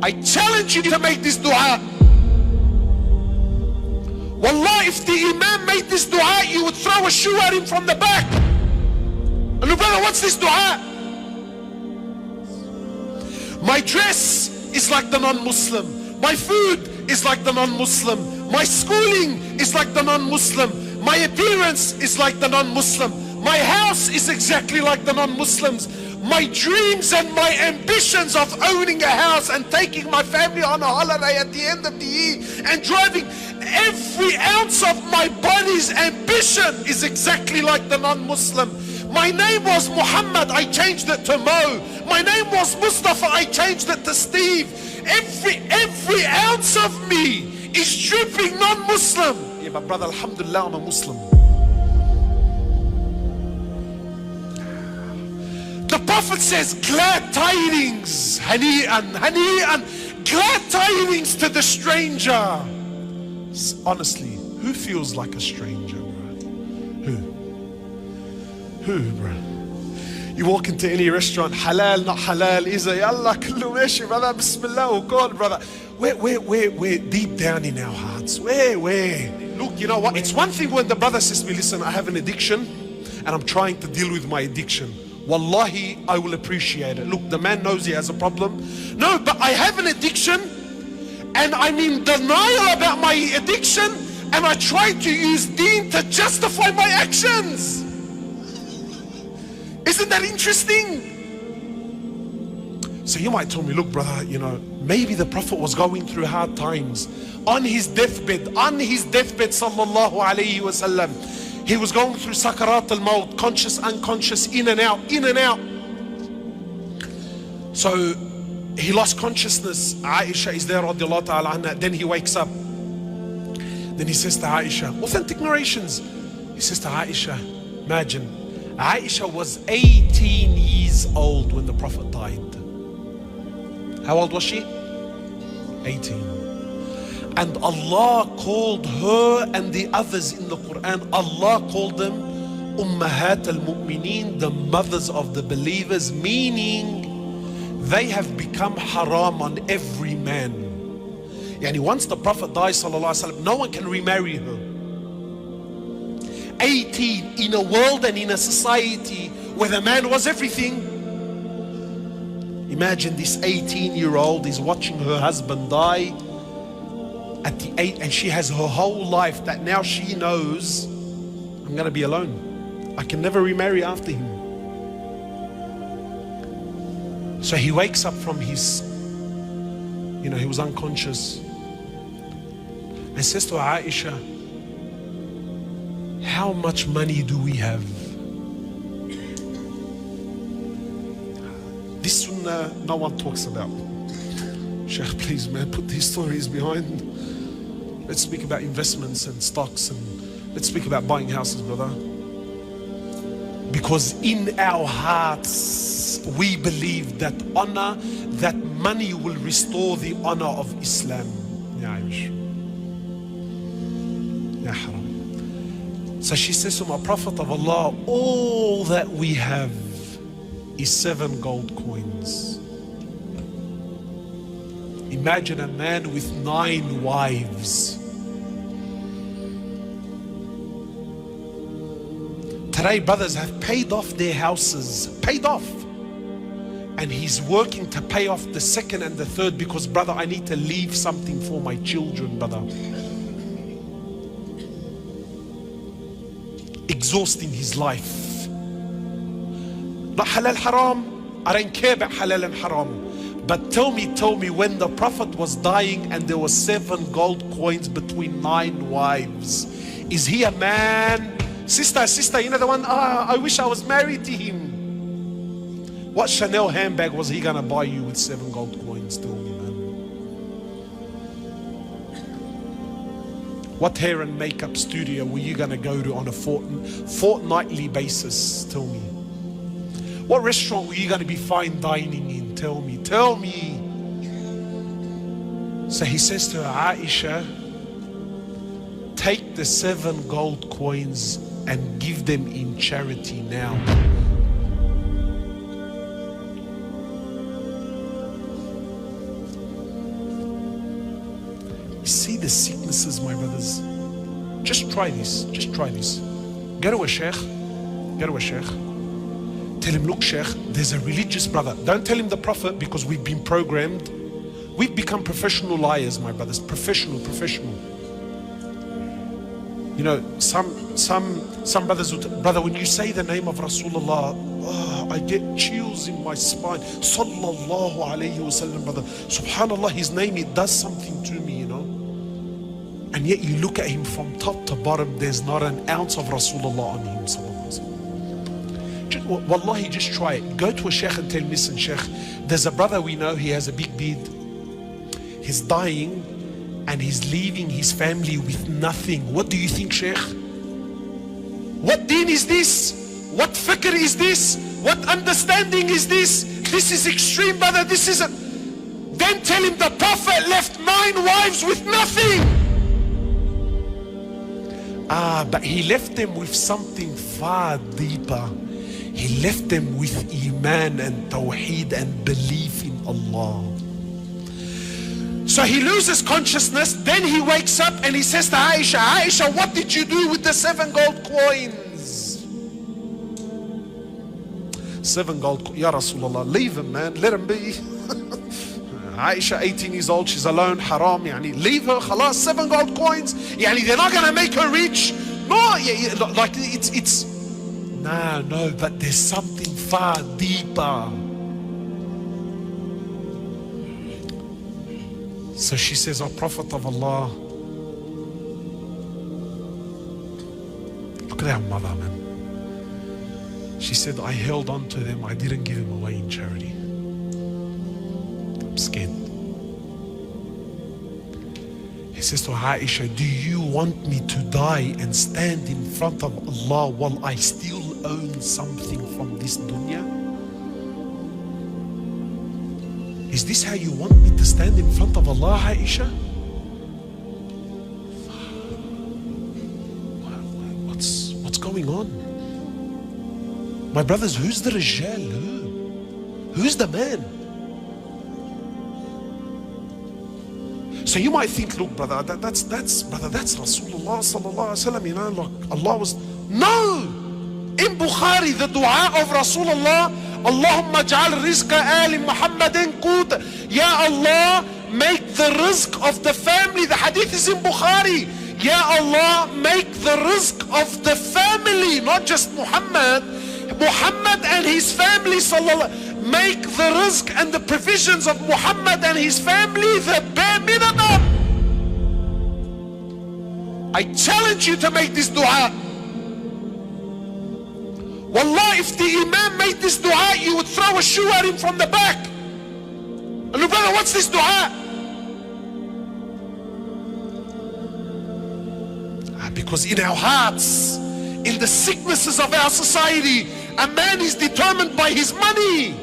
I challenge you to make this dua. Wallah, if the Imam made this dua, you would throw a shoe at him from the back. And look, brother, what's this dua? My dress is like the non-Muslim. My food is like the non-Muslim. My schooling is like the non-Muslim. My appearance is like the non-Muslim. My house is exactly like the non-Muslims. My dreams and my ambitions of owning a house and taking my family on a holiday at the end of the year and driving, every ounce of my body's ambition is exactly like the non-Muslim. My name was Muhammad, I changed it to Mo. My name was Mustafa, I changed it to Steve. Every ounce of me is dripping non-Muslim. Yeah, but brother, alhamdulillah, I'm a Muslim. The Prophet says, glad tidings, hani'an, hani'an, glad tidings to the stranger. Honestly, who feels like a stranger, bro? Who, bro? You walk into any restaurant, halal, not halal, is a yallah, kullu meshi, brother, bismillah, oh God, brother. We're deep down in our hearts. Where? Look, you know what? It's one thing when the brother says to me, listen, I have an addiction and I'm trying to deal with my addiction. Wallahi, I will appreciate it. Look, the man knows he has a problem. No, but I have an addiction and I'm in denial about my addiction and I try to use deen to justify my actions. Isn't that interesting? So you might tell me, look brother, you know, maybe the Prophet was going through hard times. On his deathbed, sallallahu alayhi wasallam, he was going through sakarat al-maut, conscious, unconscious, in and out. So he lost consciousness. Aisha is there, radiallahu ta'ala anha. Then he wakes up. Then he says to Aisha, authentic narrations. He says to Aisha, imagine, Aisha was 18 years old when the Prophet died. How old was she? 18. And Allah called her and the others in the Quran, Allah called them Ummahat al-Mu'mineen, the mothers of the believers, meaning they have become haram on every man. Yani once the Prophet dies, sallallahu alaihi wasallam, no one can remarry her. 18 in a world and in a society where the man was everything. Imagine this 18-year-old is watching her husband die at the age, and she has her whole life that now she knows, I'm going to be alone. I can never remarry after him. So he wakes up from his, you know, he was unconscious, and says to Aisha, how much money do we have? This sunnah no one talks about. Sheikh, please man, put these stories behind. Let's speak about investments and stocks, and let's speak about buying houses, brother. Because in our hearts, we believe that honor, that money will restore the honor of Islam. Ya Aish. Ya haram. So she says to my Prophet of Allah, all that we have is 7 gold coins. Imagine a man with 9 wives. Today brothers have paid off their houses, paid off. And he's working to pay off the 2nd and the 3rd because brother, I need to leave something for my children, brother. Exhausting his life. Not halal haram. I don't care about halal and haram. But tell me when the Prophet was dying and there were 7 gold coins between 9 wives, is he a man? Sister, you know the one, I wish I was married to him. What Chanel handbag was he gonna buy you with 7 gold coins? Tell me, man. What hair and makeup studio were you gonna go to on a fortnightly basis? Tell me. What restaurant were you gonna be fine dining in? Tell me. So he says to Aisha, take the 7 gold coins and give them in charity now. See the sicknesses, my brothers. Just try this. Just try this. Go to a sheikh. Go to a sheikh. Tell him, look, sheikh, there's a religious brother. Don't tell him the prophet, because we've been programmed. We've become professional liars, my brothers. Professional. You know, some brothers would, brother, when you say the name of Rasulullah, oh, I get chills in my spine. Sallallahu alayhi wa sallam, brother. Subhanallah, his name, it does something to me, you know. And yet you look at him from top to bottom, there's not an ounce of Rasulullah on him, sallallahu alayhi wa sallam. Wallahi, just try it. Go to a sheikh and tell him, listen, sheikh, there's a brother we know, he has a big beard. He's dying and he's leaving his family with nothing. What do you think, sheikh? What deen is this? What fikr is this? What understanding is this? This is extreme, brother. This is a... Then tell him the prophet left 9 wives with nothing. But he left them with something far deeper. He left them with iman and tawheed and belief in Allah. So he loses consciousness, then he wakes up and he says to Aisha, Aisha, what did you do with the 7 gold coins? 7 gold coins. Ya Rasulullah, leave him, man, let him be. Aisha, 18 years old, she's alone, haram, yani, leave her, khalas, 7 gold coins, yani, they're not gonna make her rich. No, like it's no, but there's something far deeper. So she says, oh Prophet of Allah, look at our mother, man. She said, I held on to them, I didn't give them away in charity. I'm scared. He says to Aisha, do you want me to die and stand in front of Allah while I still own something from this dunya? Is this how you want me to stand in front of Allah, Aisha? What's going on? My brothers, who's the Rijal? Who's the man? So you might think, look, brother, that's Rasulullah sallallahu alaihi wasallam. You know, like Allah was. No! In Bukhari, the dua of Rasulullah, Allahumma ja'al rizqa ali Muhammadin qut. Ya Allah, make the rizq of the family. The hadith is in Bukhari. Ya Allah, make the rizq of the family, not just Muhammad. Muhammad and his family, sallallahu. Make the rizq and the provisions of Muhammad and his family the bare minimum. I challenge you to make this dua. Wallah, if the Imam made this dua, you would throw a shoe at him from the back. And look, brother, what's this dua? Because in our hearts, in the sicknesses of our society, a man is determined by his money.